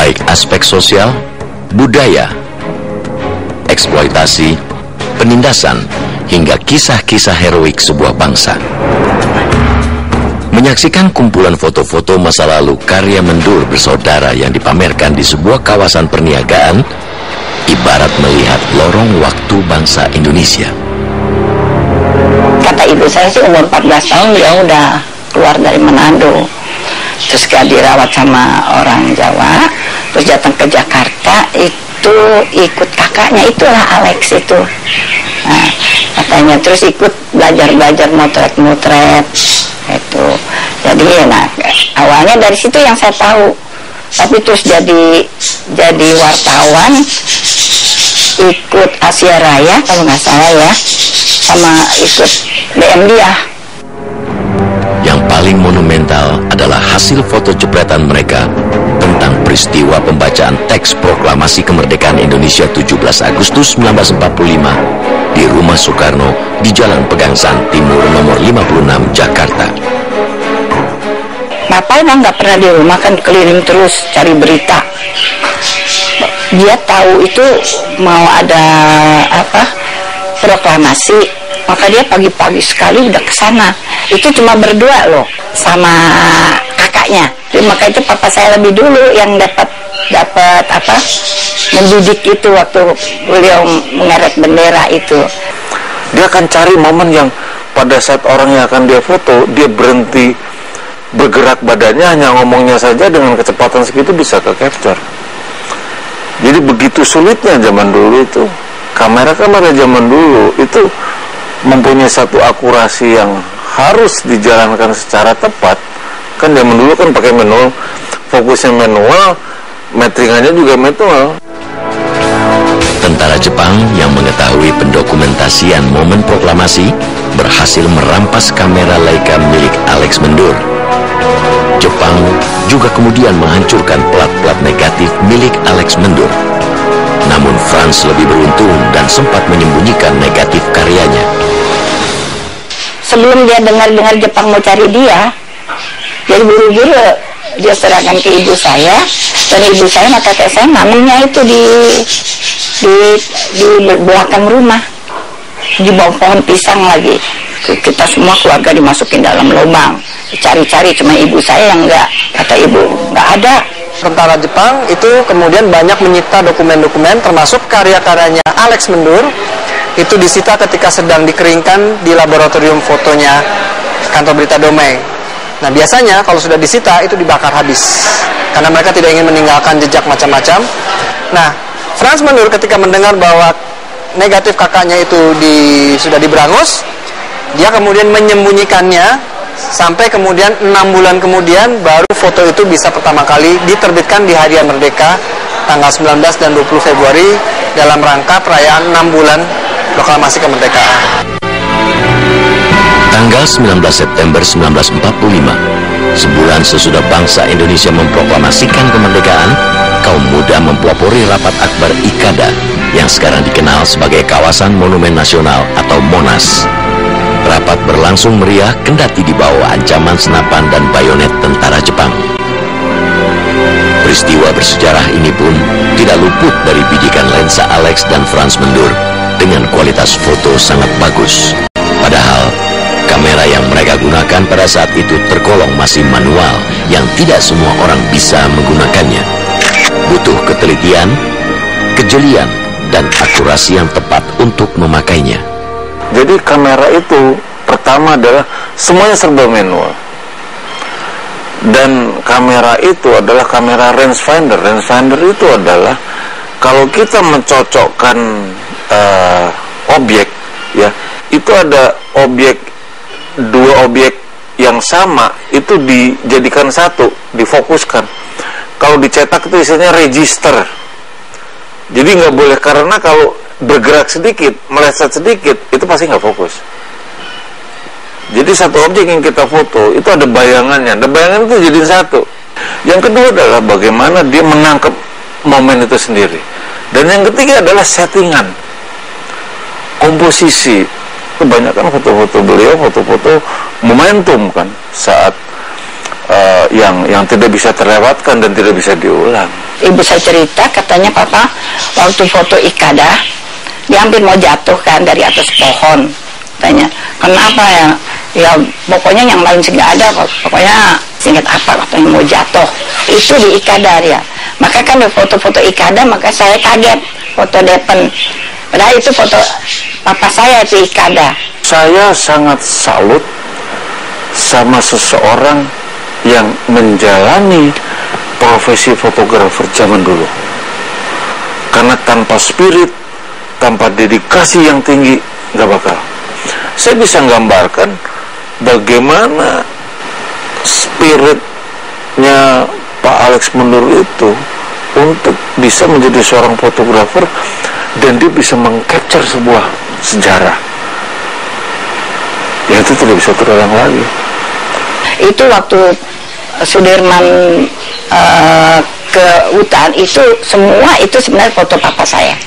baik aspek sosial, budaya, eksploitasi, penindasan, hingga kisah-kisah heroik sebuah bangsa. Menyaksikan kumpulan foto-foto masa lalu karya Mendur bersaudara yang dipamerkan di sebuah kawasan perniagaan, ibarat melihat lorong waktu bangsa Indonesia. Kata ibu saya sih umur 14 tahun dia udah keluar dari Manado. Terus gak dirawat sama orang Jawa, terus datang ke Jakarta, itu ikut kakaknya, itulah Alex itu. Nah, katanya terus ikut belajar-belajar motret-motret itu. Jadi nah, awalnya dari situ yang saya tahu. Tapi terus jadi wartawan, ikut Asia Raya kalau nggak salah ya, sama ikut DM dia. Yang paling monumental adalah hasil foto jepretan mereka tentang peristiwa pembacaan teks proklamasi kemerdekaan Indonesia 17 Agustus 1945 di Rumah Soekarno di Jalan Pegangsaan Timur nomor 56 Jakarta. Bapak emang nggak pernah di rumah, kan keliling terus cari berita. Dia tahu itu mau ada proklamasi, maka dia pagi-pagi sekali udah ke sana. Itu cuma berdua loh sama kakaknya. Jadi maka itu papa saya lebih dulu yang dapat mendidik itu waktu beliau mengeret bendera itu. Dia akan cari momen yang pada saat orang yang akan dia foto, dia berhenti bergerak badannya, hanya ngomongnya saja dengan kecepatan segitu bisa ke capture. Jadi begitu sulitnya zaman dulu itu. Kamera-kamera zaman dulu itu mempunyai satu akurasi yang harus dijalankan secara tepat. Kan zaman dulu kan pakai manual, fokusnya manual, metringannya juga manual. Tentara Jepang yang mengetahui pendokumentasian momen proklamasi berhasil merampas kamera Leica milik Alex Mendur. Jepang juga kemudian menghancurkan plat-plat negatif milik Alex Mendur. Namun Franz lebih beruntung dan sempat menyembunyikan negatif karyanya. Sebelum dia dengar Jepang mau cari dia, jadi buru-buru dia serahkan ke ibu saya, dan ibu saya sama kakek saya ngambilnya itu di belakang rumah, di bawah pohon pisang lagi. Kita semua keluarga dimasukin dalam lubang, dicari-cari, cuma ibu saya yang enggak. Kata ibu, enggak ada. Tentara Jepang itu kemudian banyak menyita dokumen-dokumen termasuk karya-karyanya Alex Mendur. Itu disita ketika sedang dikeringkan di laboratorium fotonya kantor berita Domei. Nah biasanya kalau sudah disita itu dibakar habis karena mereka tidak ingin meninggalkan jejak macam-macam. Nah Franz Mendur ketika mendengar bahwa negatif kakaknya itu sudah diberangus, dia kemudian menyembunyikannya sampai kemudian 6 bulan kemudian baru foto itu bisa pertama kali diterbitkan di Harian Merdeka tanggal 19 dan 20 Februari dalam rangka perayaan 6 bulan proklamasi kemerdekaan. Tanggal 19 September 1945, sebulan sesudah bangsa Indonesia memproklamasikan kemerdekaan, kaum muda mempelopori rapat akbar IKADA yang sekarang dikenal sebagai Kawasan Monumen Nasional atau Monas. Rapat berlangsung meriah kendati di bawah ancaman senapan dan bayonet tentara Jepang. Peristiwa bersejarah ini pun tidak luput dari bidikan lensa Alex dan Franz Mendur dengan kualitas foto sangat bagus. Padahal kamera yang mereka gunakan pada saat itu tergolong masih manual yang tidak semua orang bisa menggunakannya. Butuh ketelitian, kejelian, dan akurasi yang tepat untuk memakainya. Jadi kamera itu pertama adalah semuanya serba manual. Dan kamera itu adalah kamera rangefinder. Rangefinder itu adalah kalau kita mencocokkan objek, ya, itu ada dua objek yang sama itu dijadikan satu, difokuskan. Kalau dicetak itu istilahnya register. Jadi nggak boleh, karena kalau bergerak sedikit, meleset sedikit, itu pasti nggak fokus. Jadi satu objek yang kita foto itu ada bayangannya, dan bayangan itu jadi satu. Yang kedua adalah bagaimana dia menangkap momen itu sendiri. Dan yang ketiga adalah settingan, komposisi. Kebanyakan foto-foto beliau, foto-foto momentum kan, saat yang tidak bisa terlewatkan dan tidak bisa diulang. ibu saya cerita, katanya papa waktu foto Ikada dia hampir mau jatuh kan dari atas pohon. Tanya, kenapa ya? Ya pokoknya yang lain sih nggak ada, pokoknya singkat apa katanya mau jatuh. Itu di Ikada ya. Maka kan foto-foto Ikada, maka saya kaget foto Depen. Padahal itu foto papa saya itu Ikada. Saya sangat salut sama seseorang yang menjalani profesi fotografer zaman dulu. Karena tanpa spirit, tanpa dedikasi yang tinggi, nggak bakal. Saya bisa gambarkan bagaimana spiritnya Pak Alex Mendur itu untuk bisa menjadi seorang fotografer dan dia bisa mengcapture sebuah sejarah. Ya itu tidak bisa terulang lagi. Itu waktu Sudirman ke hutan, itu semua itu sebenarnya foto papa saya.